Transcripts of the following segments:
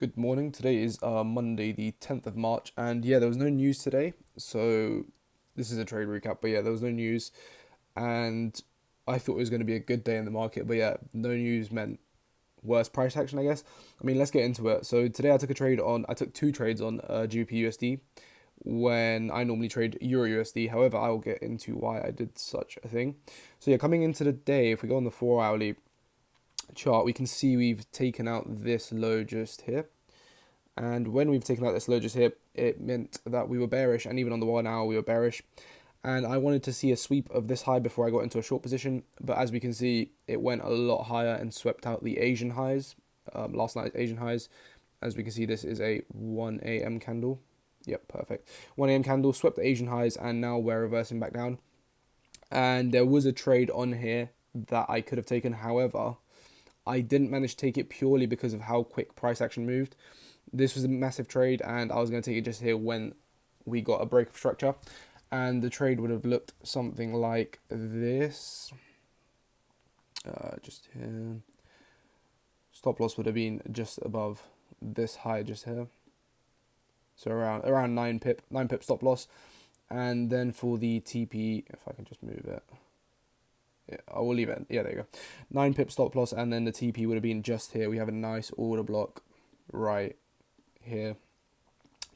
Good morning. Today is Monday, the 10th of March, and yeah, there was no news today. So, this is a trade recap, but yeah, there was no news, and I thought it was going to be a good day in the market, but yeah, no news meant worse price action, I guess. I mean, let's get into it. So, today I took two trades on GBP USD when I normally trade Euro USD. However, I will get into why I did such a thing. So, yeah, coming into the day, if we go on the 4 hourly chart, we can see we've taken out this low just here. And when we've taken out this low just here, it meant that we were bearish, and even on the 1 hour we were bearish. And I wanted to see a sweep of this high before I got into a short position, but as we can see, it went a lot higher and swept out the Asian highs, last night's Asian highs. As we can see, this is a 1 a.m. candle. Yep, perfect. 1 a.m. candle, swept the Asian highs, and now we're reversing back down. And there was a trade on here that I could have taken. However, I didn't manage to take it purely because of how quick price action moved. This was a massive trade, and I was going to take it just here when we got a break of structure. And the trade would have looked something like this. Just here. Stop loss would have been just above this high just here. So around 9 pip stop loss. And then for the TP, if I can just move it. Yeah, I will leave it. Yeah, there you go. 9 pip stop loss, and then the TP would have been just here. We have a nice order block right here.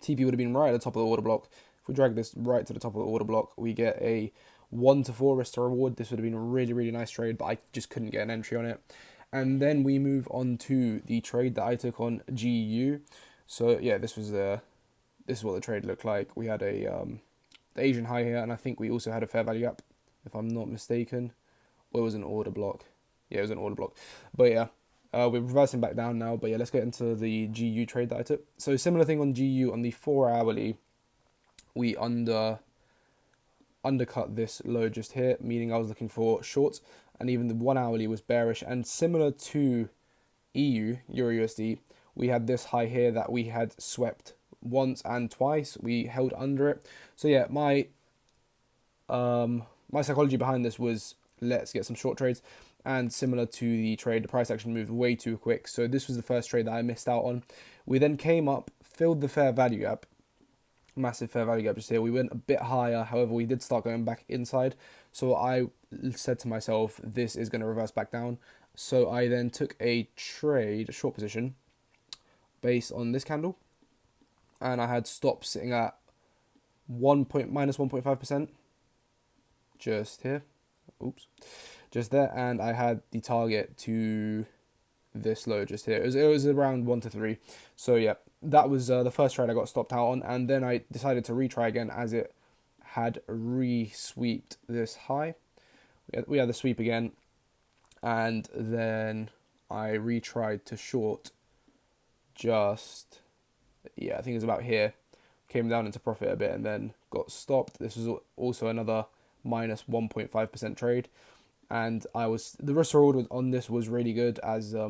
TP would have been right at the top of the order block. If we drag this right to the top of the order block, we get a 1 to 4 risk to reward. This would have been a really, really nice trade, but I just couldn't get an entry on it. And then we move on to the trade that I took on GU. So yeah, this is what the trade looked like. We had a the Asian high here, and I think we also had a fair value gap, if I'm not mistaken. Or it was an order block. Yeah, it was an order block. But yeah, we're reversing back down now. But yeah, let's get into the GU trade that I took. So similar thing on GU. On the 4 hourly, we undercut this low just here, meaning I was looking for shorts, and even the 1 hourly was bearish. And similar to EU, Euro USD, we had this high here that we had swept once and twice. We held under it. So yeah, my psychology behind this was, let's get some short trades. And similar to the trade, the price action moved way too quick. So this was the first trade that I missed out on. We then came up, filled the fair value gap. Massive fair value gap just here. We went a bit higher. However, we did start going back inside. So I said to myself, this is going to reverse back down. So I then took a trade, a short position, based on this candle. And I had stops sitting at minus 1.5%. Just here. Oops. Just there. And I had the target to this low just here. It was around 1 to 3. So yeah, that was the first trade I got stopped out on. And then I decided to retry again as it had re-sweeped this high. We had the sweep again. And then I retried to short just, yeah, I think it was about here. Came down into profit a bit and then got stopped. This was also another minus 1.5% trade. And the risk reward on this was really good, as yeah,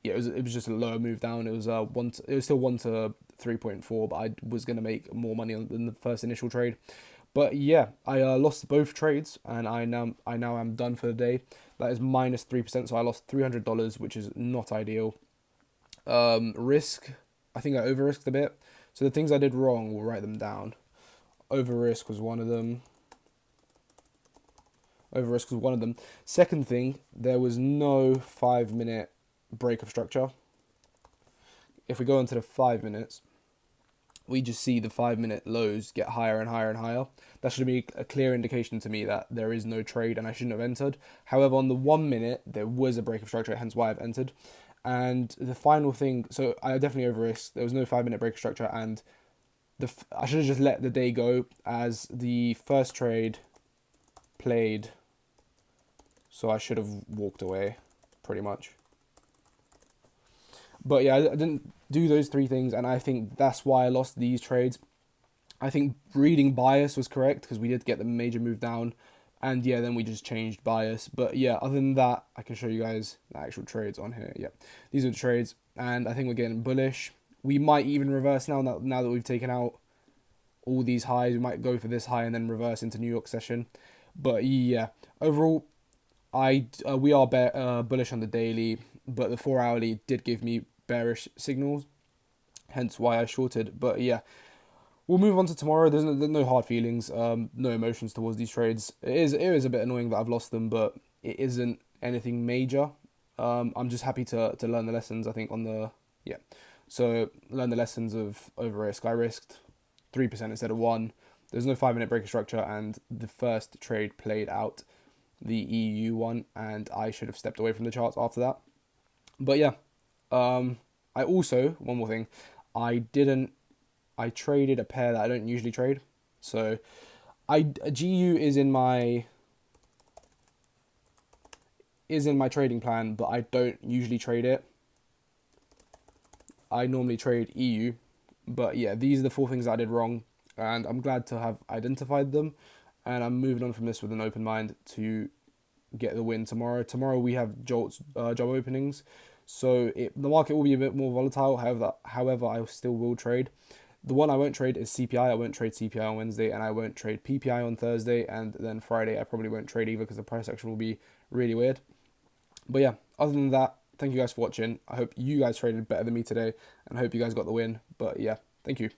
it was just a lower move down. It was it was still 1 to 3.4, but I was going to make more money than the first initial trade. But yeah, I lost both trades, and I now am done for the day. That is minus 3%, so I lost $300, which is not ideal. Risk, I think I over risked a bit. So the things I did wrong, we'll write them down. Over risk was one of them. Second thing, there was no 5-minute break of structure. If we go into the 5 minutes, we just see the 5-minute lows get higher and higher and higher. That should be a clear indication to me that there is no trade and I shouldn't have entered. However, on the 1 minute, there was a break of structure, hence why I've entered. And the final thing, so I definitely over risked. There was no 5-minute break of structure, and I should have just let the day go, as the first trade played. So I should have walked away, pretty much. But yeah, I didn't do those 3 things, and I think that's why I lost these trades. I think reading bias was correct, because we did get the major move down, and yeah, then we just changed bias. But yeah, other than that, I can show you guys the actual trades on here. Yeah, these are the trades, and I think we're getting bullish. We might even reverse now that we've taken out all these highs. We might go for this high and then reverse into New York session. But yeah, overall, we are bullish on the daily, but the 4 hourly did give me bearish signals, hence why I shorted. But yeah, we'll move on to tomorrow. There's no hard feelings, no emotions towards these trades. It is a bit annoying that I've lost them, but it isn't anything major. I'm just happy to learn the lessons. I think on the yeah, so learn the lessons of over risk. I risked 3% instead of 1. There's no 5-minute breaker structure, and the first trade played out, the EU one, and I should have stepped away from the charts after that. But yeah, I also, one more thing, I traded a pair that I don't usually trade. So GU is in my trading plan, but I don't usually trade it. I normally trade EU. But yeah, these are the 4 things I did wrong, and I'm glad to have identified them, and I'm moving on from this with an open mind to get the win tomorrow. Tomorrow we have job openings, so the market will be a bit more volatile. However, I still will trade. The one I won't trade is CPI. I won't trade CPI on Wednesday, and I won't trade PPI on Thursday, and then Friday I probably won't trade either because the price action will be really weird. But yeah, other than that, thank you guys for watching. I hope you guys traded better than me today, and I hope you guys got the win. But yeah, thank you.